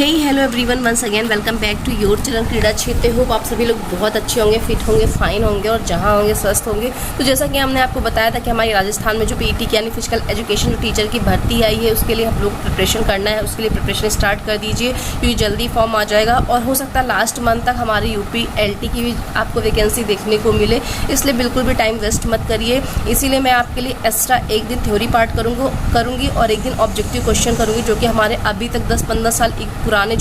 Hey hello everyone, once again welcome back to your channel Krida Kshetra. Hope आप सभी लोग बहुत अच्छे होंगे, फिट होंगे, फाइन होंगे और जहाँ होंगे स्वस्थ होंगे। तो जैसा कि हमने आपको बताया था कि हमारी राजस्थान में जो पीटी यानी फिजिकल एजुकेशन जो टीचर की भर्ती आई है उसके लिए हम लोग प्रिपरेशन करना है। उसके लिए प्रिपरेशन स्टार्ट कर दीजिए क्योंकि जल्दी फॉर्म आ जाएगा और हो सकता है लास्ट मंथ तक हमारी यूपी एलटी की भी आपको वैकेंसी देखने को मिले, इसलिए बिल्कुल भी टाइम वेस्ट मत करिए। इसीलिए मैं आपके लिए एक्स्ट्रा एक दिन थ्योरी पार्ट करूँगी और एक दिन ऑब्जेक्टिव क्वेश्चन करूँगी जो कि हमारे अभी तक 10-15 साल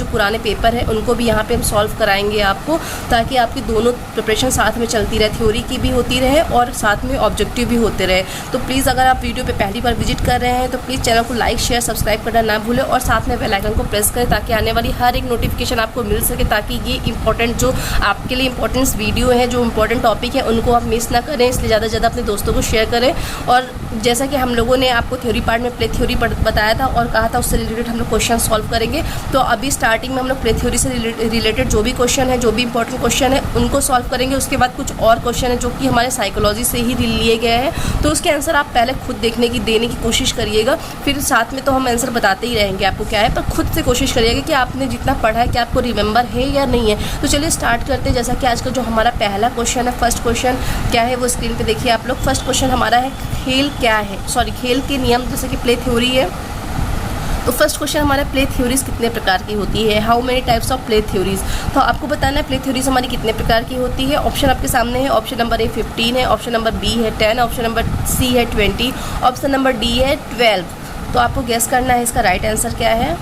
पुराने पेपर है उनको भी यहाँ पे हम सॉल्व कराएंगे आपको, ताकि आपकी दोनों प्रिपरेशन साथ में चलती रहे, थ्योरी की भी होती रहे और साथ में ऑब्जेक्टिव भी होते रहे। तो प्लीज़ अगर आप वीडियो पे पहली बार विजिट कर रहे हैं तो प्लीज़ चैनल को लाइक शेयर सब्सक्राइब करना ना भूलें और साथ में बेल आइकन को प्रेस करें ताकि आने वाली हर एक नोटिफिकेशन आपको मिल सके, ताकि ये इंपॉर्टेंट जो आपके लिए इंपॉर्टेंट वीडियो है, जो इंपॉर्टेंट टॉपिक है, उनको आप मिस ना करें। इसलिए ज़्यादा से ज़्यादा अपने दोस्तों को शेयर करें। और जैसा कि हम लोगों ने आपको थ्योरी पार्ट में प्ले थ्योरी बताया था और कहा था उससे रिलेटेड हम लोग क्वेश्चन सॉल्व करेंगे, तो अभी स्टार्टिंग में हम लोग प्ले थ्योरी से रिलेटेड जो भी क्वेश्चन है, जो भी इंपॉर्टेंट क्वेश्चन है उनको सॉल्व करेंगे। उसके बाद कुछ और क्वेश्चन है जो कि हमारे साइकोलॉजी से ही लिए गए हैं, तो उसके आंसर आप पहले खुद देने की कोशिश करिएगा। फिर साथ में तो हम आंसर बताते ही रहेंगे आपको क्या है, पर खुद से कोशिश करिएगा कि आपने जितना पढ़ा है क्या आपको रिमेंबर है या नहीं है। तो चलिए स्टार्ट करते हैं। जैसा कि आज का जो हमारा पहला क्वेश्चन है, फर्स्ट क्वेश्चन क्या है वो स्क्रीन पे देखिए आप लोग। फर्स्ट क्वेश्चन हमारा है खेल क्या है, खेल के नियम, जैसे कि प्ले थ्योरी है। तो फर्स्ट क्वेश्चन हमारा प्ले थ्योरीज कितने प्रकार की होती है, how many types of play theories. तो आपको बताना है प्ले थ्योरीज हमारी कितने प्रकार की होती है। ऑप्शन आपके सामने है। ऑप्शन नंबर ए 15 है, ऑप्शन नंबर बी है 10, ऑप्शन नंबर सी है 20, ऑप्शन नंबर डी है 12। तो आपको गेस करना है इसका राइट आंसर क्या है।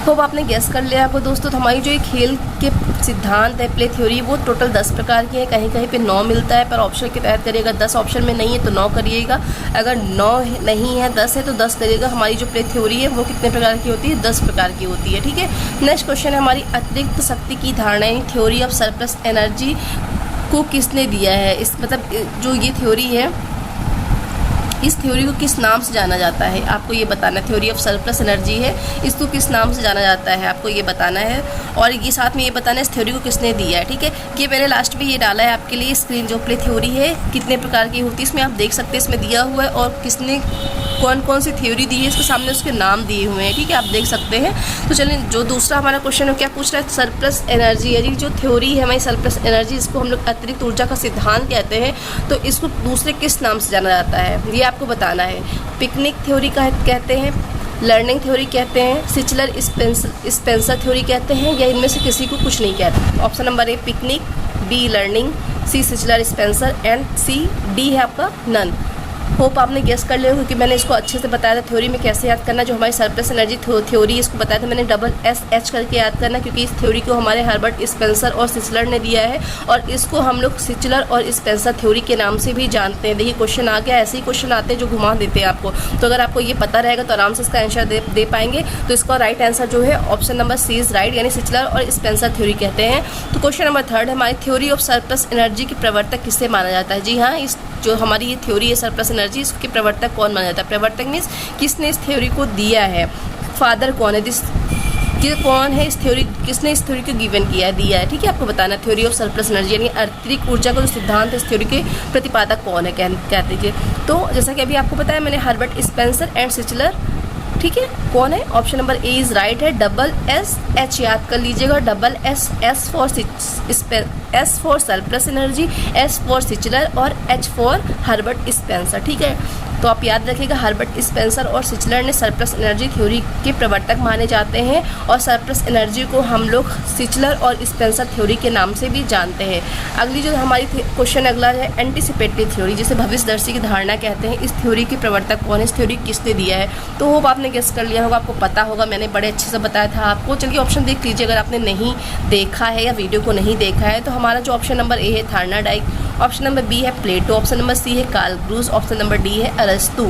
तो अब आपने गेस कर लिया आपको दोस्तों। तो हमारी जो ये खेल के सिद्धांत है, प्ले थ्योरी, वो टोटल 10 प्रकार की है। कहीं कहीं पे 9 मिलता है, पर ऑप्शन के तहत करिएगा। 10 ऑप्शन में नहीं है तो 9 करिएगा। अगर 9 नहीं है 10 है तो 10 करिएगा। हमारी जो प्ले थ्योरी है वो कितने प्रकार की होती है, 10 प्रकार की होती है। ठीक है। नेक्स्ट क्वेश्चन है हमारी अतिरिक्त शक्ति की धारणा, थ्योरी ऑफ सरप्लस एनर्जी को किसने दिया है। इस मतलब जो ये थ्योरी है, इस थ्योरी को किस नाम से जाना जाता है आपको ये बताना है। थ्योरी ऑफ सरप्लस एनर्जी है, इसको किस नाम से जाना जाता है आपको ये बताना है। और ये साथ में ये बताना है इस थ्योरी को किसने दिया है। ठीक है। ये मैंने लास्ट में ये डाला है आपके लिए स्क्रीन, जो प्ले थ्योरी है कितने प्रकार की होती है इसमें आप देख सकते हैं, इसमें दिया हुआ है और किसने कौन कौन सी थ्योरी दी है इसके सामने उसके नाम दिए हुए हैं। ठीक है, आप देख सकते हैं। तो चलिए जो दूसरा हमारा क्वेश्चन है क्या पूछ रहा है, सरप्लस एनर्जी है। जो थ्योरी है हमारी सरप्लस एनर्जी, इसको हम लोग अतिरिक्त ऊर्जा का सिद्धांत कहते हैं। तो इसको दूसरे किस नाम से जाना जाता है ये आपको बताना है। पिकनिक थ्योरी का कहते हैं, लर्निंग थ्योरी कहते हैं, सिचलर स्पेंसर थ्योरी कहते हैं, या इनमें से किसी को कुछ नहीं कहते। Option number A picnic, B learning, C Schiller Spencer and C D है आपका नन। होप आपने गेस कर लिया क्योंकि मैंने इसको अच्छे से बताया था थ्योरी में कैसे याद करना। जो हमारी सरप्लस एनर्जी थ्योरी इसको बताया था मैंने SSH करके याद करना, क्योंकि इस थ्योरी को हमारे हर्बर्ट स्पेंसर और सिचलर ने दिया है और इसको हम लोग सिचलर और स्पेंसर थ्योरी के नाम से भी जानते हैं। देखिए क्वेश्चन आ गया, ऐसे ही क्वेश्चन आते हैं जो घुमा देते हैं आपको। तो अगर आपको ये पता रहेगा तो आराम से इसका आंसर दे पाएंगे। तो इसका राइट आंसर जो है option number C is right, यानी सिचलर और स्पेंसर थ्योरी कहते हैं। तो क्वेश्चन नंबर 3 है हमारी थ्योरी ऑफ सरप्लस एनर्जी के प्रवर्तक किससे माना जाता है। जी हाँ, इस जो हमारी ये थ्योरी है सरप्लस एनर्जी, इसके प्रवर्तक कौन माना जाता है। प्रवर्तक मीन्स किसने इस थ्योरी को दिया है, फादर कौन है, कौन है इस थ्योरी, किसने इस थ्योरी को गिवन किया है, दिया है। ठीक है, आपको बताना थ्योरी ऑफ सरप्लस एनर्जी यानी अतिरिक्त ऊर्जा का जो सिद्धांत है इस थ्योरी के प्रतिपादक कौन है कह दीजिए। तो जैसा कि अभी आपको बताया मैंने, हर्बर्ट स्पेंसर एंड सिचलर। ठीक है, कौन है, option number A is right है। SSH याद कर लीजिएगा, S for surplus energy, S for Schiller और H फॉर हर्बर्ट स्पेंसर। ठीक है, तो आप याद रखिएगा हर्बर्ट स्पेंसर और सिचलर ने सरप्लस एनर्जी थ्योरी के प्रवर्तक माने जाते हैं और सरप्लस एनर्जी को हम लोग सिचलर और स्पेंसर थ्योरी के नाम से भी जानते हैं। अगली जो हमारी क्वेश्चन अगला है एंटिसिपेटरी थ्योरी, जिसे भविष्यदर्शी की धारणा कहते हैं। इस थ्योरी के प्रवर्तक कौन है, इस थ्योरी किसने दिया है। तो होप आपने गेस कर लिया होगा, आपको पता होगा, मैंने बड़े अच्छे से बताया था आपको। चलिए ऑप्शन देख लीजिए अगर आपने नहीं देखा है या वीडियो को नहीं देखा है। तो हमारा जो ऑप्शन नंबर ए है थार्नाडाइक, ऑप्शन नंबर बी है प्लेटो, ऑप्शन नंबर सी है Karl Bruce, option number D है अरस्तु।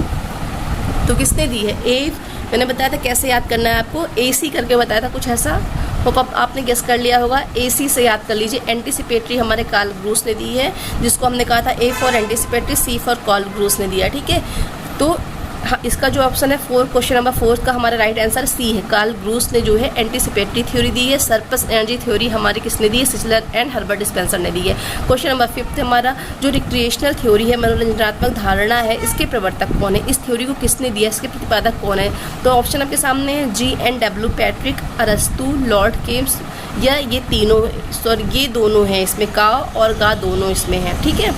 तो किसने दी है, ए मैंने बताया था कैसे याद करना है आपको, AC करके बताया था कुछ ऐसा। होप आपने गेस कर लिया होगा, AC से याद कर लीजिए। एंटिसिपेटरी हमारे कार्ल ब्रूस ने दी है, जिसको हमने कहा था A for anticipatory, C for Karl Bruce ने दिया। ठीक है, तो हाँ, इसका जो ऑप्शन है 4, क्वेश्चन नंबर 4 का हमारा राइट आंसर सी है। कार्ल ग्रूस ने जो है एंटीसिपेटरी थ्योरी दी है। सरप्लस एनर्जी थ्योरी हमारी किसने दी है? सिचलर एंड हर्बर्ट स्पेंसर ने दी है। क्वेश्चन नंबर 5 हमारा जो रिक्रिएशनल थ्योरी है, मनोरंजनात्मक धारणा है, इसके प्रवर्तक कौन है? इस थ्योरी को किसने दिया? इसके प्रतिपादक कौन है? तो ऑप्शन आपके सामने है G.N.W. पैट्रिक, अरस्तु, लॉर्ड केम्स, या ये तीनों, सॉरी ये दोनों हैं इसमें, का और गा दोनों इसमें हैं। ठीक है,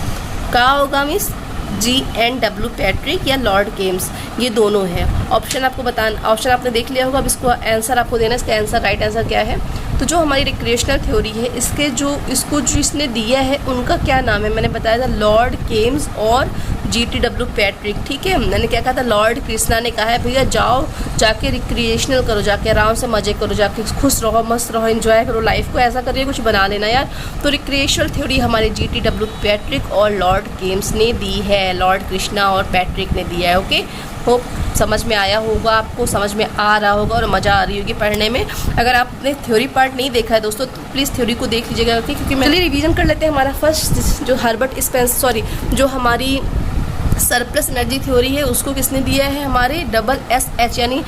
का होगा मिस G.N.W. पैट्रिक या लॉर्ड केम्स, ये दोनों हैं। ऑप्शन आपको बताना, ऑप्शन आपने देख लिया होगा। अब इसको आंसर आपको देना है। इसका आंसर, राइट आंसर क्या है? तो जो हमारी रिक्रिएशनल थ्योरी है, इसको जो इसने दिया है उनका क्या नाम है? मैंने बताया था लॉर्ड केम्स और G.T.W. पैट्रिक। ठीक है, मैंने क्या कहा था? लॉर्ड कृष्णा ने कहा है भैया जाओ जाके रिक्रिएशनल करो, जाके आराम से मज़े करो, जाके खुश रहो, मस्त रहो, एंजॉय करो लाइफ को, ऐसा करिए कुछ बना लेना यार। तो रिक्रिएशनल थ्योरी हमारे G.T.W. पैट्रिक और लॉर्ड केम्स ने दी है, लॉर्ड कृष्णा और पैट्रिक ने दिया है। ओके, होप समझ में आया होगा, आपको समझ में आ रहा होगा और मज़ा आ रही होगी पढ़ने में। अगर आपने थ्योरी पार्ट नहीं देखा है दोस्तों तो प्लीज़ थ्योरी को देख लीजिएगा। ओके, क्योंकि चलिए रिवीजन कर लेते हैं। हमारा फर्स्ट जो हर्बर्ट स्पेंसर, सॉरी जो हमारी सरप्लस एनर्जी थ्योरी है उसको किसने दिया है? हमारे SSH यानी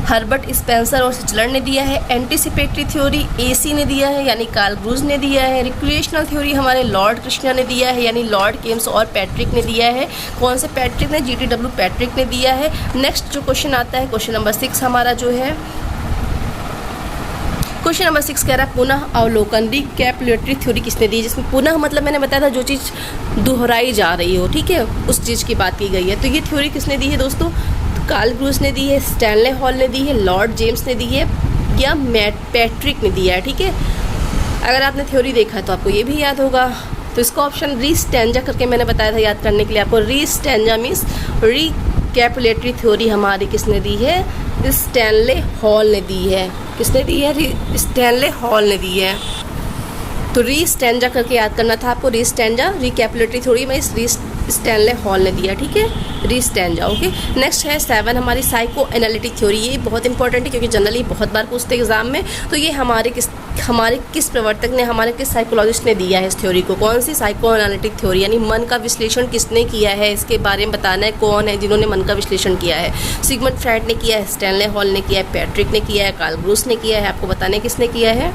हर्बर्ट स्पेंसर और सिचलर ने दिया है। एंटीसिपेटरी थ्योरी AC ने दिया है यानी कार्ल ग्रूस ने दिया है। रिक्रिएशनल थ्योरी हमारे लॉर्ड कृष्णा ने दिया है यानी लॉर्ड केम्स और पैट्रिक ने दिया है। कौन से पैट्रिक ने? G.T.W. पैट्रिक ने दिया है। नेक्स्ट जो क्वेश्चन आता है, क्वेश्चन नंबर 6 हमारा जो है, क्वेश्चन नंबर 6 कह रहा है पुनः अवलोकन, रिकैपुलेटरी थ्योरी किसने दी? जिसमें पुनः मतलब मैंने बताया था जो चीज़ दोहराई जा रही हो, ठीक है, उस चीज़ की बात की गई है। तो ये थ्योरी किसने दी है दोस्तों? कार्ल ग्रूस ने दी है, स्टैनले हॉल ने दी है, लॉर्ड जेम्स ने दी है या पैट्रिक ने दिया है। ठीक है, अगर आपने थ्योरी देखा है तो आपको ये भी याद होगा। तो इसका ऑप्शन री-स्टैंजा करके मैंने बताया था याद करने के लिए आपको। री-स्टैंजा मीन्स रिकैपुलेटरी थ्योरी हमारी किसने दी है? स्टैनले हॉल ने दी है। किसने दी है? स्टैनले हॉल ने दी है। तो री-स्टैंजा करके याद करना था आपको। री-स्टैंजा रिकैपुलेटरी थ्योरी में स्टैनले हॉल ने दिया। ठीक है, री-स्टैंजा। ओके, नेक्स्ट है 7 हमारी साइको एनालिटिक थ्योरी। ये बहुत इंपॉर्टेंट है क्योंकि जनरली बहुत बार पूछते हैं एग्जाम में। तो ये हमारे किस प्रवर्तक ने, हमारे किस साइकोलॉजिस्ट ने दिया है इस थ्योरी को? कौन सी साइको एनालिटिक थ्योरी यानी मन का विश्लेषण किसने किया है, इसके बारे में बताना है कौन है जिन्होंने मन का विश्लेषण किया है। सिगमंड फ्रायड ने किया है, स्टैनले हॉल ने किया है, पैट्रिक ने किया है, कार्ल ग्रूस ने किया है। आपको बताना है किसने किया है।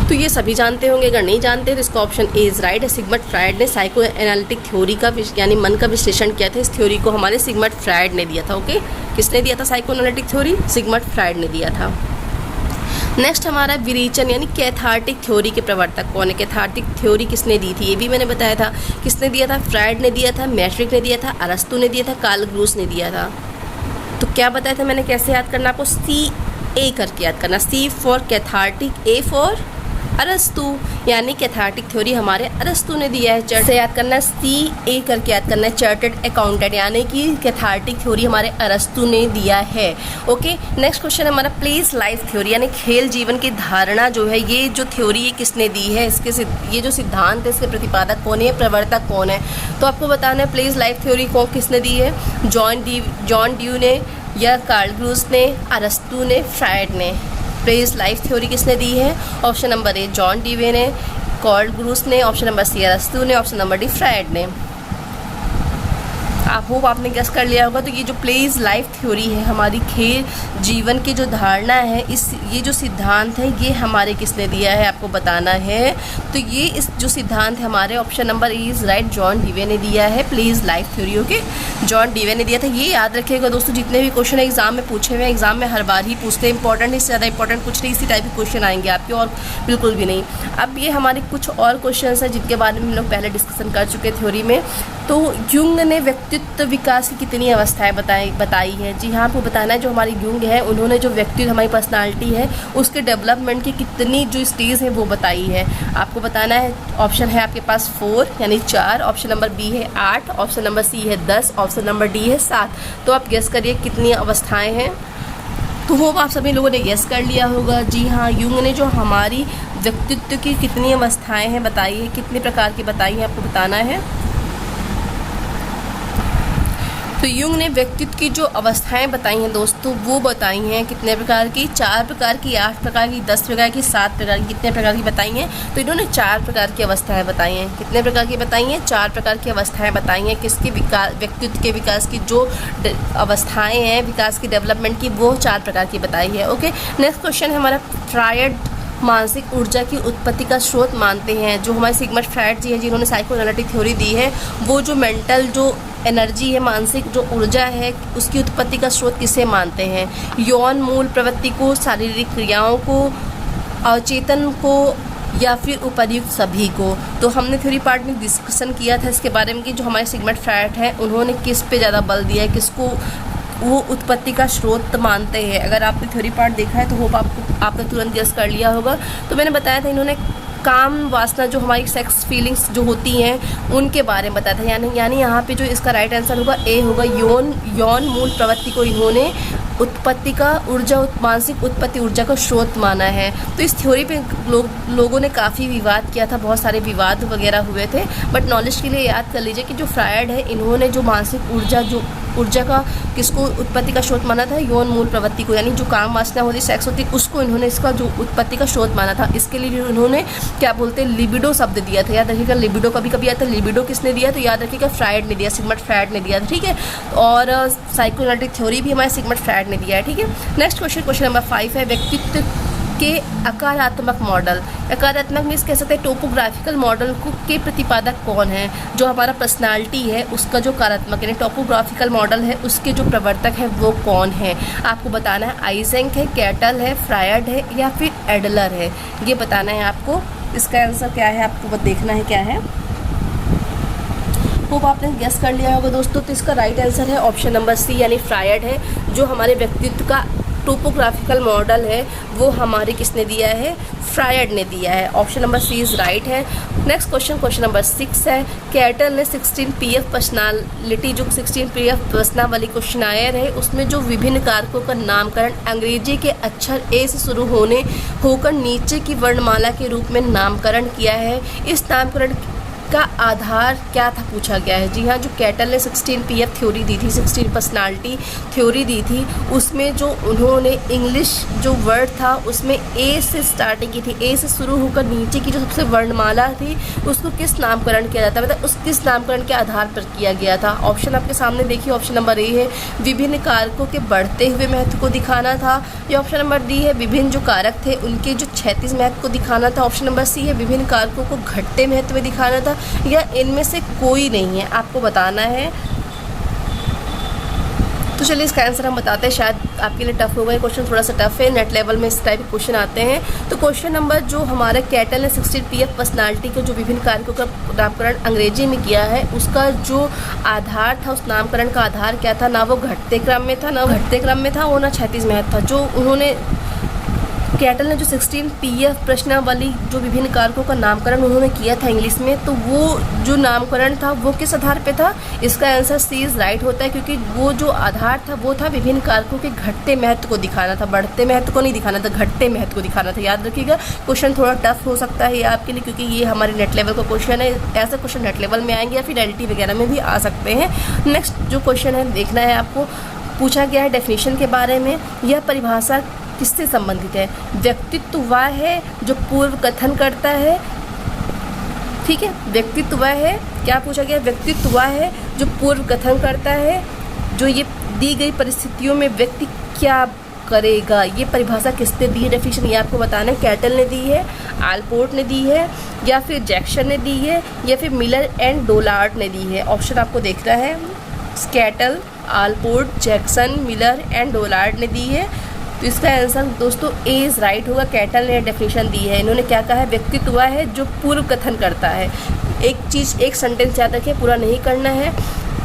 तो ये सभी जानते होंगे, अगर नहीं जानते तो इसका ऑप्शन ए इज राइट है। सिगमंड फ्रायड ने साइको एनालिटिक थ्योरी का यानी मन का विश्लेषण किया था। इस थ्योरी को हमारे सिगमंड फ्रायड ने दिया था। ओके, किसने दिया था psychoanalytic theory? Sigmund Freud ने दिया था। नेक्स्ट हमारा विरेचन यानी कैथार्टिक थ्योरी के प्रवर्तक कौन है? कैथार्टिक थ्योरी किसने दी थी? ये भी मैंने बताया था। किसने दिया था? फ्रायड ने दिया था, मैट्रिक ने दिया था, अरस्तु ने दिया था, कार्ल ग्रूस ने दिया था। तो क्या बताया था मैंने, कैसे याद करना आपको? CA करके याद करना। C for cathartic, A for अरस्तु, यानी कैथार्टिक थ्योरी हमारे अरस्तु ने दिया है। चर्ट से याद करना है, CA करके याद करना है, चार्टर्ड अकाउंटेंट, यानी कि कैथार्टिक थ्योरी हमारे अरस्तु ने दिया है। ओके, नेक्स्ट क्वेश्चन हमारा प्लेस लाइफ थ्योरी यानी खेल जीवन की धारणा जो है, ये जो थ्योरी है किसने दी है? इसके ये जो सिद्धांत है इसके प्रतिपादक कौन है, प्रवर्तक कौन है? तो आपको बताना है प्लेस लाइफ थ्योरी को किसने दी है? जॉन ड्यू ने या कार्ल ग्रूस ने, अरस्तु ने, फ्रायड ने। प्लेस लाइफ थ्योरी किसने दी है? ऑप्शन नंबर ए जॉन डीवे ने, कार्ल ग्रूस ने, ऑप्शन नंबर सी अरस्तु ने, ऑप्शन नंबर डी फ्रायड ने। आप होप आपने गेस कर लिया होगा। तो ये जो प्लेस लाइफ थ्योरी है हमारी खेल जीवन की जो धारणा है, ये जो सिद्धांत है ये हमारे किसने दिया है आपको बताना है। तो ये इस जो सिद्धांत है हमारे option number E is right, John Dewey ने दिया है place life theory. Okay, John Dewey ने दिया था। ये याद रखिएगा दोस्तों, जितने भी क्वेश्चन एग्जाम में पूछे हुए हैं, एग्जाम में हर बार ही पूछते हैं, इंपॉर्टेंट इससे ज़्यादा इंपॉर्टेंट कुछ नहीं, इसी टाइप के क्वेश्चन आएंगे आपके और बिल्कुल भी नहीं। अब ये हमारे कुछ और क्वेश्चन हैं जिनके बारे में हम लोग पहले डिस्कशन कर चुके थ्योरी में। तो युंग ने व्यक्तित्व विकास की कितनी अवस्थाएं बताई है? जी हाँ, आपको बताना है जो हमारी युंग है उन्होंने जो व्यक्तित्व हमारी पर्सनालिटी है उसके डेवलपमेंट की कितनी जो स्टेज है वो बताई है। आपको बताना है, ऑप्शन है आपके पास 4 यानी 4, ऑप्शन नंबर बी है 8, ऑप्शन नंबर सी है 10, ऑप्शन नंबर डी है 7। तो आप गेस करिए कितनी अवस्थाएँ हैं। तो होप आप सभी लोगों ने गेस कर लिया होगा। जी हाँ, युंग ने जो हमारी व्यक्तित्व की कितनी अवस्थाएँ हैं बताई है, कितने प्रकार की बताई है, आपको बताना है। तो यूंग ने व्यक्तित्व की जो अवस्थाएं बताई हैं दोस्तों, वो बताई हैं कितने प्रकार की, 4 प्रकार की, 8 प्रकार की, 10 प्रकार की, 7 प्रकार की, कितने प्रकार की बताई हैं। तो इन्होंने 4 प्रकार की अवस्थाएं बताई हैं। कितने प्रकार की बताई हैं? 4 प्रकार की अवस्थाएं बताई हैं। किसके विकास, व्यक्तित्व के विकास की जो अवस्थाएं हैं, विकास की, डेवलपमेंट की, वो 4 प्रकार की बताई है। ओके, नेक्स्ट क्वेश्चन है हमारा, फ्रायड मानसिक ऊर्जा की उत्पत्ति का स्रोत मानते हैं। जो हमारे सिगमंड फ्रायड जी हैं, जिन्होंने साइकोएनालिटिक थ्योरी दी है, वो जो मेंटल जो एनर्जी है, मानसिक जो ऊर्जा है, उसकी उत्पत्ति का स्रोत किसे मानते हैं? यौन मूल प्रवृत्ति को, शारीरिक क्रियाओं को, अवचेतन को, या फिर उपर्युक्त सभी को। तो हमने थ्योरी पार्ट में डिस्कशन किया था इसके बारे में कि जो हमारे सिगमंड फ्रायड हैं, उन्होंने किस पे ज़्यादा बल दिया है, किसको वो उत्पत्ति का स्रोत मानते हैं। अगर आपने थ्योरी पार्ट देखा है तो होप आपने तुरंत गेस कर लिया होगा। तो मैंने बताया था, इन्होंने काम वासना, जो हमारी सेक्स फीलिंग्स जो होती हैं, उनके बारे में बताया था। यानी यहाँ पे जो इसका राइट आंसर होगा ए होगा। यौन मूल प्रवृत्ति को इन्होंने उत्पत्ति का मानसिक उत्पत्ति ऊर्जा का स्रोत माना है। तो इस थ्योरी पे लोगों ने काफ़ी विवाद किया था, बहुत सारे विवाद वगैरह हुए थे। बट नॉलेज के लिए याद कर लीजिए कि जो फ्रायड है, इन्होंने जो मानसिक ऊर्जा का किसको उत्पत्ति का स्रोत माना था? यौन मूल प्रवृत्ति को, यानी जो काम वासना होती, सेक्स होती, उसको इन्होंने इसका जो उत्पत्ति का स्रोत माना था। इसके लिए इन्होंने क्या बोलते हैं, लिबिडो शब्द दिया था। याद रखिएगा, लिबिडो कभी कभी आता है, लिबिडो किसने दिया? तो याद रखिएगा फ्रायड ने दिया, सिगमंड फ्रायड ने दिया, ठीक है। और साइकोएनालिटिक थ्योरी भी हमारे सिगमंड फ्रायड ने दिया है, ठीक है। नेक्स्ट क्वेश्चन नंबर 5 है, व्यक्तित्व के आकारात्मक मॉडल। आकारात्मक मीन्स कह सकते हैं टोपोग्राफिकल मॉडल के प्रतिपादक कौन है? जो हमारा पर्सनालिटी है उसका जो कार्यात्मक यानी टोपोग्राफिकल मॉडल है, उसके जो प्रवर्तक है वो कौन है? आपको बताना है। आइजेंक है, कैटल है, फ्रायड है, या फिर एडलर है, ये बताना है आपको। इसका आंसर क्या है आपको देखना है क्या है। होप आपने गेस कर लिया होगा दोस्तों। तो इसका राइट आंसर है ऑप्शन नंबर सी, यानी फ्रायड है। जो हमारे व्यक्तित्व का टोपोग्राफिकल मॉडल है वो हमारे किसने दिया है? फ्रायड ने दिया है। Option number C is right है। नेक्स्ट क्वेश्चन नंबर 6 है, कैटल ने 16 PF पर्सनालिटी, जो 16 PF प्रश्नावली क्वेश्चनायर है, उसमें जो विभिन्न कारकों का नामकरण अंग्रेजी के अक्षर ए से शुरू होकर नीचे की वर्णमाला के रूप में नामकरण किया है। इस नामकरण का आधार क्या था पूछा गया है। जी हाँ, जो कैटल ने 16 PF थ्योरी दी थी, 16 पर्सनालिटी थ्योरी दी थी, उसमें जो उन्होंने इंग्लिश जो वर्ड था उसमें ए से स्टार्टिंग की थी, ए से शुरू होकर नीचे की जो सबसे वर्णमाला थी उसको किस नामकरण किया जाता है, मतलब उस किस नामकरण के आधार पर किया गया था। ऑप्शन आपके सामने देखिए, ऑप्शन नंबर ए है विभिन्न कारकों के बढ़ते हुए महत्व को दिखाना था, या ऑप्शन नंबर डी है विभिन्न जो कारक थे उनके जो क्षैतिज महत्व को दिखाना था, ऑप्शन नंबर सी है विभिन्न कारकों को घटते महत्व में दिखाना था, या इनमें से कोई नहीं है, आपको बताना है। तो चलिए इसका आंसर हम बताते हैं, शायद आपके लिए टफ होगा, ये क्वेश्चन थोड़ा सा टफ है, नेट लेवल में इस टाइप के क्वेश्चन आते हैं। तो क्वेश्चन नंबर जो हमारे कैटल ने 16 PF पर्सनालिटी के जो विभिन्न कारकों का नामकरण अंग्रेजी में किया है, उसका जो आधार था, उस नामकरण का आधार क्या था? ना वो घटते क्रम में था, वो ना क्षैतिज महत्व था। जो उन्होंने कैटल ने जो 16 PF प्रश्नावली जो विभिन्न कारकों का नामकरण उन्होंने किया था इंग्लिश में, तो वो जो नामकरण था वो किस आधार पे था? इसका आंसर सी इज राइट होता है, क्योंकि वो जो आधार था वो था विभिन्न कारकों के घटते महत्व को दिखाना था, बढ़ते महत्व को नहीं दिखाना था, घटते महत्व को दिखाना था। याद रखिएगा, क्वेश्चन थोड़ा टफ हो सकता है ये आपके लिए, क्योंकि ये हमारे नेट लेवल का क्वेश्चन है। ऐसे क्वेश्चन नेट लेवल में आएंगे या फिर एलटी वगैरह में भी आ सकते हैं। नेक्स्ट जो क्वेश्चन है देखना है आपको, पूछा गया है डेफिनेशन के बारे में। यह परिभाषा किससे संबंधित है? व्यक्तित्व वह है जो पूर्व कथन करता है, ठीक है, व्यक्तित्व वह है, क्या पूछा गया? व्यक्तित्व वह है जो पूर्व कथन करता है, जो ये दी गई परिस्थितियों में व्यक्ति क्या करेगा। ये परिभाषा किसने दी है डेफिनेशन, ये आपको बताना है। कैटल ने दी है, आलपोर्ट ने दी है, या फिर जैक्सन ने दी है, या फिर मिलर एंड डोलार्ड ने दी है। ऑप्शन आपको देखना है, cattle, Allport, Jackson, Miller and Dollard ने दी है। तो इसका आंसर दोस्तों ए इज राइट होगा। कैटल ने डेफिनेशन दी है, इन्होंने क्या कहा है? व्यक्तित्व वह है जो पूर्व कथन करता है। एक सेंटेंस याद रखिए, पूरा नहीं करना है,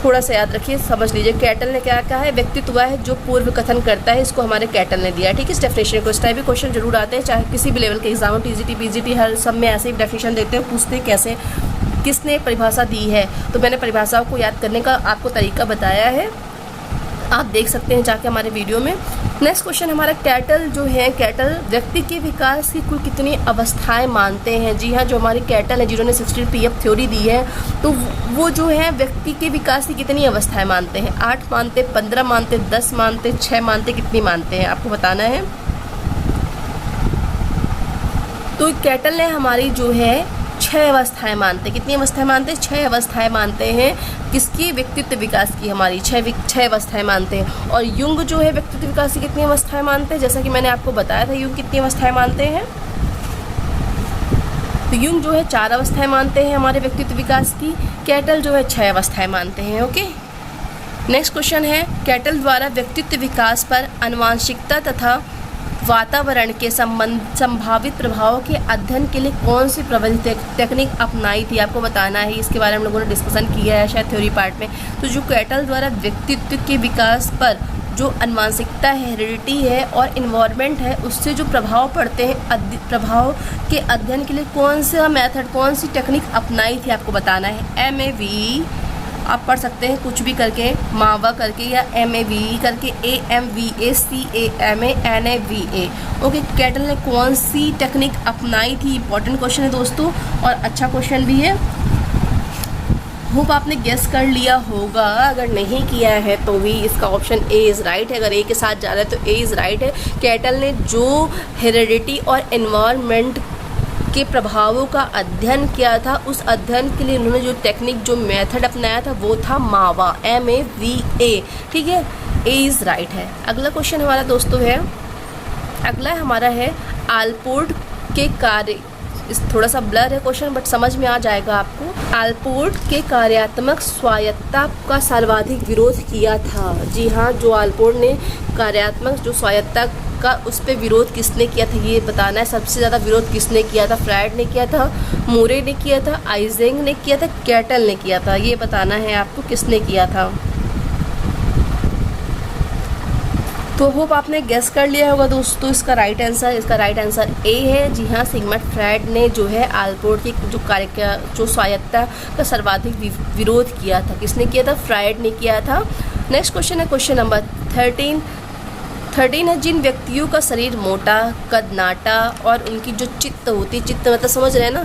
थोड़ा सा याद रखिए, समझ लीजिए। कैटल ने क्या कहा है? व्यक्तित्व वह है जो पूर्व कथन करता है, इसको हमारे कैटल ने दिया है, ठीक है। इस डेफिनेशन को, इस टाइप के क्वेश्चन जरूर आते हैं, चाहे किसी भी लेवल के एग्जाम हो, टीजीटी, पीजीटी, हर सब में ऐसे ही डेफिनेशन देते हैं, पूछते हैं कैसे किसने परिभाषा दी है। तो मैंने परिभाषाओं को याद करने का आपको तरीका बताया है। आप देख सकते हैं जाके हमारे वीडियो में। नेक्स्ट क्वेश्चन हमारा, कैटल जो है, कैटल व्यक्ति के विकास की कुल कितनी अवस्थाएं मानते हैं? जी हाँ, जो हमारी कैटल है जिन्होंने 16 PF थ्योरी दी है, तो वो जो है व्यक्ति के विकास की कितनी अवस्थाएं मानते हैं? 8 मानते, 15 मानते, 10 मानते, 6 मानते, कितनी मानते हैं आपको बताना है। तो कैटल ने हमारी जो है 6 अवस्थाएं मानते हैं। कितनी अवस्थाएं मानते हैं? 6 अवस्थाएं मानते हैं। किसकी? व्यक्तित्व विकास की हमारी 6 अवस्थाएं मानते हैं। और युंग जो है व्यक्तित्व विकास की कितनी अवस्थाएं मानते हैं? जैसा कि मैंने आपको बताया था, युंग कितनी अवस्थाएं मानते हैं? तो युंग जो है 4 अवस्थाएं मानते हैं हमारे व्यक्तित्व विकास की। कैटल जो है 6 अवस्थाएं मानते हैं। ओके, नेक्स्ट क्वेश्चन है, कैटल द्वारा व्यक्तित्व विकास पर आनुवंशिकता तथा वातावरण के संभावित प्रभावों के अध्ययन के लिए कौन सी प्रबलित टेक्निक अपनाई थी? आपको बताना है। इसके बारे में हम लोगों ने डिस्कशन किया है शायद थ्योरी पार्ट में। तो जो कैटल द्वारा व्यक्तित्व के विकास पर जो आनुवंशिकता है, हेरिडिटी है और इन्वायरमेंट है, उससे जो प्रभाव पड़ते हैं, प्रभाव के अध्ययन के लिए कौन सा मेथड, कौन सी टेक्निक अपनाई थी? आपको बताना है। MAVE आप पढ़ सकते हैं कुछ भी करके, मावा करके या MAVE करके, AMVACAMANAVA। ओके, कैटल ने कौन सी टेक्निक अपनाई थी? इंपॉर्टेंट क्वेश्चन है दोस्तों और अच्छा क्वेश्चन भी है। होप आपने गेस कर लिया होगा। अगर नहीं किया है तो भी इसका ऑप्शन A इज़ राइट है। अगर A के साथ जा रहा है तो A इज़ राइट है। कैटल ने जो हेरिडिटी और एनवायरनमेंट के प्रभावों का अध्ययन किया था, उस अध्ययन के लिए उन्होंने जो टेक्निक, जो मेथड अपनाया था वो था मावा, MAVA। ठीक है, A इज़ राइट है। अगला क्वेश्चन हमारा दोस्तों है, अगला हमारा है आलपोर्ट के कार्य, थोड़ा सा ब्लर है क्वेश्चन बट समझ में आ जाएगा आपको। आलपोर्ट के कार्यात्मक स्वायत्तता का सर्वाधिक विरोध किया था। जी हाँ, जो आलपोर्ट ने कार्यात्मक जो स्वायत्तता का, उस पर विरोध किसने किया था ये बताना है। सबसे ज़्यादा विरोध किसने किया था? फ्रायड ने किया था, मूरे ने किया था, आइजेंग ने किया था, कैटल ने किया था। ये बताना है आपको किसने किया था। तो होप आपने गेस कर लिया होगा दोस्तों इसका राइट आंसर A है। जी हाँ, सिगमंड फ्रायड ने जो है आलपोर्ट की जो जो स्वायत्तता का सर्वाधिक विरोध किया था। किसने किया था? फ्रायड ने किया था। नेक्स्ट क्वेश्चन है क्वेश्चन नंबर 13 है, जिन व्यक्तियों का शरीर मोटा, कद नाटा और उनकी जो चित्त होती है, चित्त मतलब समझ रहे हैं ना,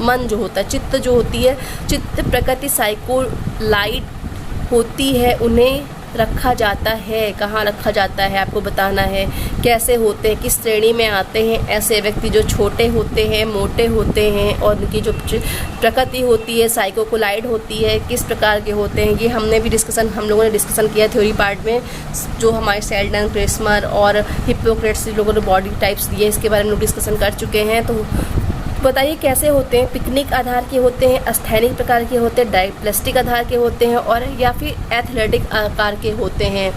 मन जो होता है, चित्त जो होती है, चित्त प्रकृति साइकोलाइट होती है, उन्हें रखा जाता है। कहाँ रखा जाता है आपको बताना है। कैसे होते हैं, किस श्रेणी में आते हैं ऐसे व्यक्ति जो छोटे होते हैं, मोटे होते हैं और उनकी जो प्रकृति होती है साइकोलाइट होती है, किस प्रकार के होते हैं, ये हमने भी हम लोगों ने डिस्कशन किया थ्योरी पार्ट में। जो हमारे सेल्डन, क्रेस्मर और हिप्पोक्रेट्स लोगों ने बॉडी टाइप्स दिए, इसके बारे में लोग डिस्कशन कर चुके हैं। तो बताइए कैसे होते हैं? पिकनिक आधार के होते हैं, अस्थैनिक प्रकार के होते हैं, डायप्लास्टिक आधार के होते हैं और या फिर एथलेटिक आकार के होते हैं।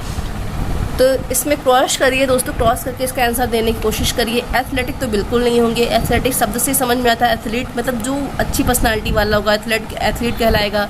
तो इसमें क्रॉस करिए दोस्तों, क्रॉस करके इसका आंसर देने की कोशिश करिए। एथलेटिक तो बिल्कुल नहीं होंगे। एथलेटिक शब्द से समझ में आता है एथलीट मतलब जो अच्छी पर्सनालिटी वाला होगा, एथलीट कहलाएगा।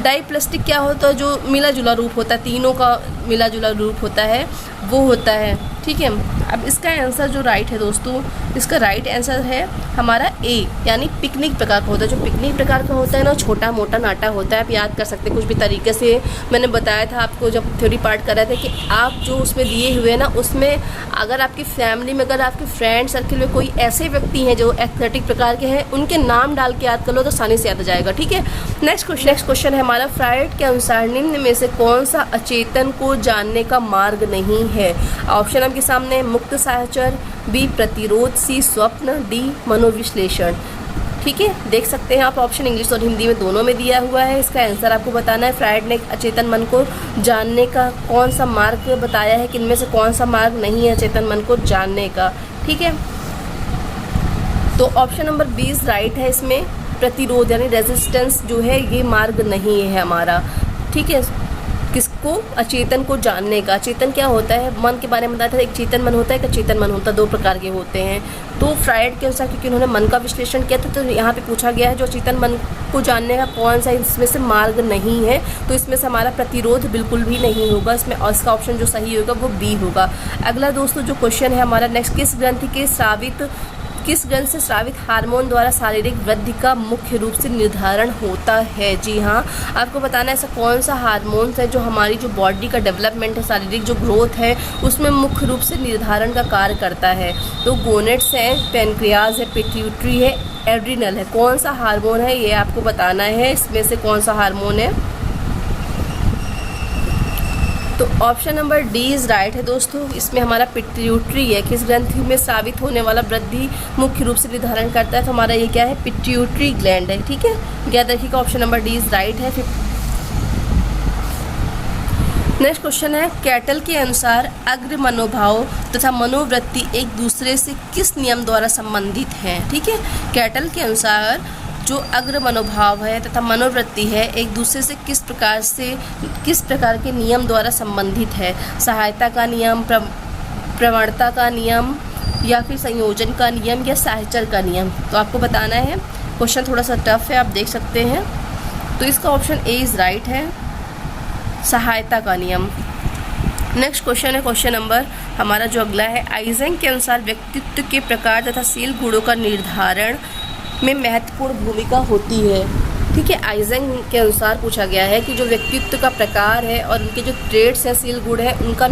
डायप्लास्टिक क्या होता है? जो मिला जुला रूप होता है, तीनों का मिला जुला रूप होता है, वो होता है। ठीक है, अब इसका आंसर जो राइट है दोस्तों, इसका राइट आंसर है हमारा A, यानी पिकनिक प्रकार का होता है। जो पिकनिक प्रकार का होता है ना, छोटा मोटा नाटा होता है। आप याद कर सकते हैं कुछ भी तरीके से। मैंने बताया था आपको जब थ्योरी पार्ट कर रहे थे कि आप जो उसमें दिए हुए ना, उसमें अगर आपकी फैमिली में, अगर आपके फ्रेंड सर्किल में कोई ऐसे व्यक्ति हैं जो एथलेटिक प्रकार के हैं, उनके नाम डाल के याद कर लो तो आसानी से याद आ जाएगा। ठीक है, नेक्स्ट क्वेश्चन है हमारा, फ्रायड के अनुसार निम्न में से कौन सा अचेतन को जानने का मार्ग नहीं है? ऑप्शन आपके सामने, मुक्त साहचर, B प्रतिरोध, C स्वप्न, D मनोविश्लेषण। ठीक है, देख सकते हैं आप ऑप्शन इंग्लिश और हिंदी में दोनों में दिया हुआ है। इसका आंसर आपको बताना है। फ्रायड ने अचेतन मन को जानने का कौन सा मार्ग बताया है कि इनमें से कौन सा मार्ग नहीं है अचेतन मन को जानने का। ठीक है, तो ऑप्शन नंबर 20 राइट है। इसमें प्रतिरोध यानी रेजिस्टेंस जो है ये मार्ग नहीं है हमारा। ठीक है, किसको? अचेतन को जानने का। अचेतन क्या होता है? मन के बारे में बताया था, एक चेतन मन होता है, एक अचेतन मन होता है, 2 प्रकार के होते हैं। तो फ्रायड के अनुसार क्योंकि उन्होंने मन का विश्लेषण किया था, तो यहाँ पे पूछा गया है जो अचेतन मन को जानने का कौन सा इसमें से मार्ग नहीं है, तो इसमें से हमारा प्रतिरोध बिल्कुल भी नहीं होगा इसमें, और इसका ऑप्शन जो सही होगा वो B होगा। अगला दोस्तों जो क्वेश्चन है हमारा नेक्स्ट, किस ग्रंथि के स्रावित किस ग्रंथ से स्रावित हार्मोन द्वारा शारीरिक वृद्धि का मुख्य रूप से निर्धारण होता है? जी हाँ, आपको बताना है ऐसा कौन सा हार्मोन है जो हमारी जो बॉडी का डेवलपमेंट है, शारीरिक जो ग्रोथ है उसमें मुख्य रूप से निर्धारण का कार्य करता है। तो गोनेट्स है, पेनक्रियाज है, पिट्यूटरी है, एड्रिनल है। कौन सा हार्मोन है ये आपको बताना है, इसमें से कौन सा हार्मोन है। तो option number D is right है दोस्तों। इसमें हमारा पिट्यूटरी है। किस ग्रंथि में स्रावित होने वाला वृद्धि मुख्य रूप से निर्धारण करता है? तो हमारा ये क्या है? पिट्यूटरी ग्लैंड है। ठीक है, याद रखिएगा option number D is right है। नेक्स्ट क्वेश्चन है, कैटल के अनुसार अग्र मनोभाव तथा मनोवृत्ति एक दूसरे से किस नियम द्वारा संबंधित हैं? ठीक है, कैटल के अनुसार जो अग्र मनोभाव है तथा मनोवृत्ति है एक दूसरे से किस प्रकार के नियम द्वारा संबंधित है? सहायता का नियम, प्रवणता का नियम, या फिर संयोजन का नियम, या सहचर का नियम? तो आपको बताना है। क्वेश्चन थोड़ा सा टफ है, आप देख सकते हैं। तो इसका ऑप्शन ए इज़ राइट है, सहायता का नियम। नेक्स्ट क्वेश्चन है, क्वेश्चन नंबर हमारा जो अगला है, आइजेंक के अनुसार व्यक्तित्व के प्रकार तथा शील गुणों का निर्धारण में महत्वपूर्ण भूमिका होती है। ठीक है, आइजेंक के अनुसार पूछा गया है कि जो व्यक्तित्व का प्रकार है और उनके जो ट्रेड्स हैं, शील गुण है, उनके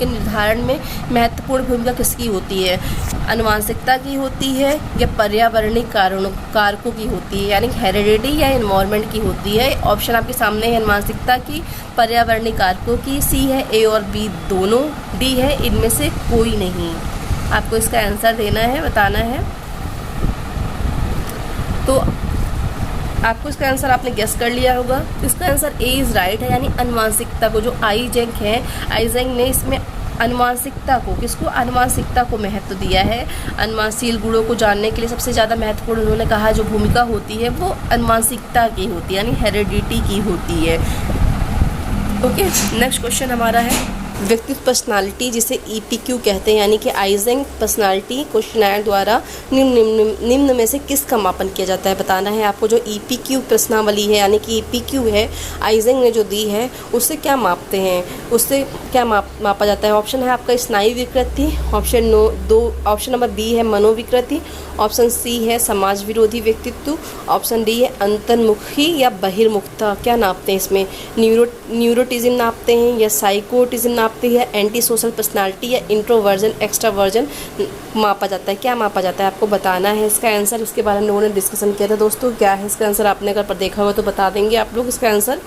निर्धारण में महत्वपूर्ण भूमिका किसकी होती है? आनुवांशिकता की होती है या पर्यावरणीय कारकों की होती है, यानी हेरिडिटी या एनवायरनमेंट की होती है? ऑप्शन आपके सामने है, आनुवांशिकता की, पर्यावरणीय कारकों की। सी है ए और बी दोनों, डी है इनमें से कोई नहीं। आपको इसका आंसर देना है, बताना है। तो आपको इसका आंसर आपने गेस कर लिया होगा। तो इसका आंसर ए इज़ राइट है, यानी आनुवांशिकता को जो आइजेंक है, आइजेंक ने इसमें आनुवांशिकता को, किसको? आनुवांशिकता को महत्व दिया है। अनुवांशील गुणों को जानने के लिए सबसे ज़्यादा महत्वपूर्ण उन्होंने कहा जो भूमिका होती है वो आनुवांशिकता की होती है, यानी हेरिडिटी की होती है। ओके, नेक्स्ट क्वेश्चन हमारा है व्यक्तित्व पर्सनालिटी, जिसे EPQ कहते हैं, यानी कि आइजेंक पर्सनालिटी क्वेश्चनर द्वारा निम्न में से किसका मापन किया जाता है? बताना है आपको। जो EPQ प्रश्नावली है, यानी कि EPQ है, आइजेंक ने जो दी है, उससे क्या मापते हैं, उससे क्या मापा जाता है? ऑप्शन है आपका स्नायु विकृति, ऑप्शन नंबर बी है मनोविकृति, ऑप्शन सी है समाज विरोधी व्यक्तित्व, ऑप्शन डी है अंतर्मुखी या बहिर्मुखता। क्या नापते हैं इसमें? न्यूरोटिज्म नापते हैं या साइकोटिज्म नापते हैं, एंटी सोशल पर्सनालिटी या इंट्रोवर्जन एक्स्ट्रावर्जन मापा जाता है? क्या मापा जाता है आपको बताना है। इसका आंसर, इसके बारे में लोगों ने डिस्कशन किया था दोस्तों। क्या है इसका आंसर? आपने अगर देखा होगा तो बता देंगे आप लोग इसका आंसर।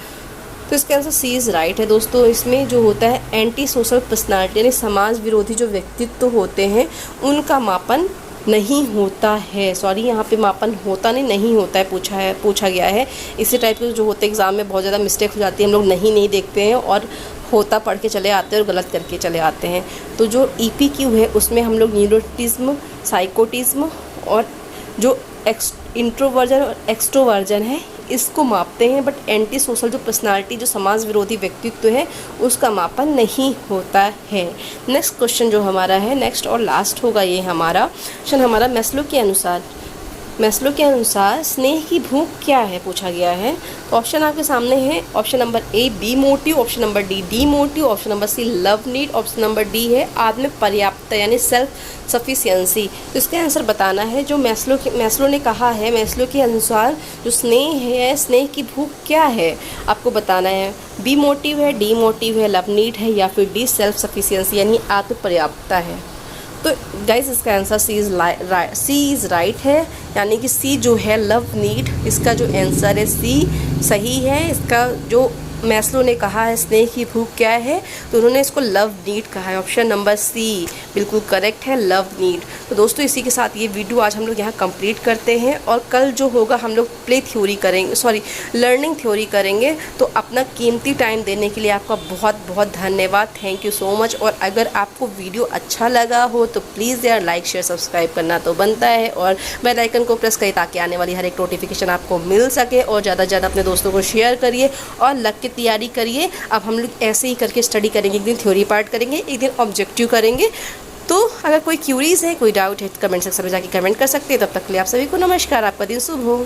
तो इसका आंसर सी इज़ राइट है दोस्तों। इसमें जो होता है एंटी सोशल पर्सनालिटी, यानी समाज विरोधी जो व्यक्तित्व होते हैं उनका मापन नहीं होता है। सॉरी, यहाँ पे मापन होता नहीं होता है, पूछा गया है। इसी टाइप के जो होते हैं एग्ज़ाम में बहुत ज़्यादा मिस्टेक हो जाती है, हम लोग नहीं देखते हैं और होता पढ़ के चले आते हैं और गलत करके चले आते हैं। तो जो EPQ है उसमें हम लोग न्यूरोटिज्म, साइकोटिज्म और जो इंट्रोवर्जन और एक्सट्रोवर्जन है इसको मापते हैं, बट एंटी सोशल जो पर्सनालिटी, जो समाज विरोधी व्यक्तित्व है, उसका मापन नहीं होता है। नेक्स्ट क्वेश्चन जो हमारा है, नेक्स्ट और लास्ट होगा ये हमारा क्वेश्चन हमारा, मैस्लो के अनुसार स्नेह की भूख क्या है पूछा गया है। तो ऑप्शन आपके सामने है, option number A B motive, option number D motive, option number C love need, option number D है आत्म पर्याप्तता यानी सेल्फ सफिशियंसी। तो इसका आंसर बताना है। जो मैस्लो ने कहा है, मैस्लो के अनुसार जो स्नेह है, स्नेह की भूख क्या है आपको बताना है। बी मोटिव है, डी मोटिव है, लव नीड है, या फिर डी सेल्फ सफिशियंसी यानी आत्म पर्याप्तता है। तो गाइस इसका आंसर सी इज़ राइट है, यानी कि सी जो है लव नीड, इसका जो आंसर है सी सही है। इसका जो मैस्लो ने कहा है स्नेह की भूख क्या है, तो उन्होंने इसको लव नीड कहा है। ऑप्शन नंबर सी बिल्कुल करेक्ट है, लव नीड। तो दोस्तों इसी के साथ ये वीडियो आज हम लोग यहाँ कंप्लीट करते हैं, और कल जो होगा हम लोग लर्निंग थ्योरी करेंगे। तो अपना कीमती टाइम देने के लिए आपका बहुत बहुत धन्यवाद, थैंक यू सो मच। और अगर आपको वीडियो अच्छा लगा हो तो प्लीज़ यार लाइक शेयर सब्सक्राइब करना तो बनता है, और बेल आइकन को प्रेस करिए ताकि आने वाली हर एक नोटिफिकेशन आपको मिल सके। और ज़्यादा से ज़्यादा अपने दोस्तों को शेयर करिए और लग के तैयारी करिए। अब हम लोग ऐसे ही करके स्टडी करेंगे, एक दिन थ्योरी पार्ट करेंगे, एक दिन ऑब्जेक्टिव करेंगे। तो अगर कोई क्यूरीज है, कोई डाउट है, कमेंट सेक्शन में जाके कमेंट कर सकते हैं। तब तक के लिए आप सभी को नमस्कार, आपका दिन शुभ हो।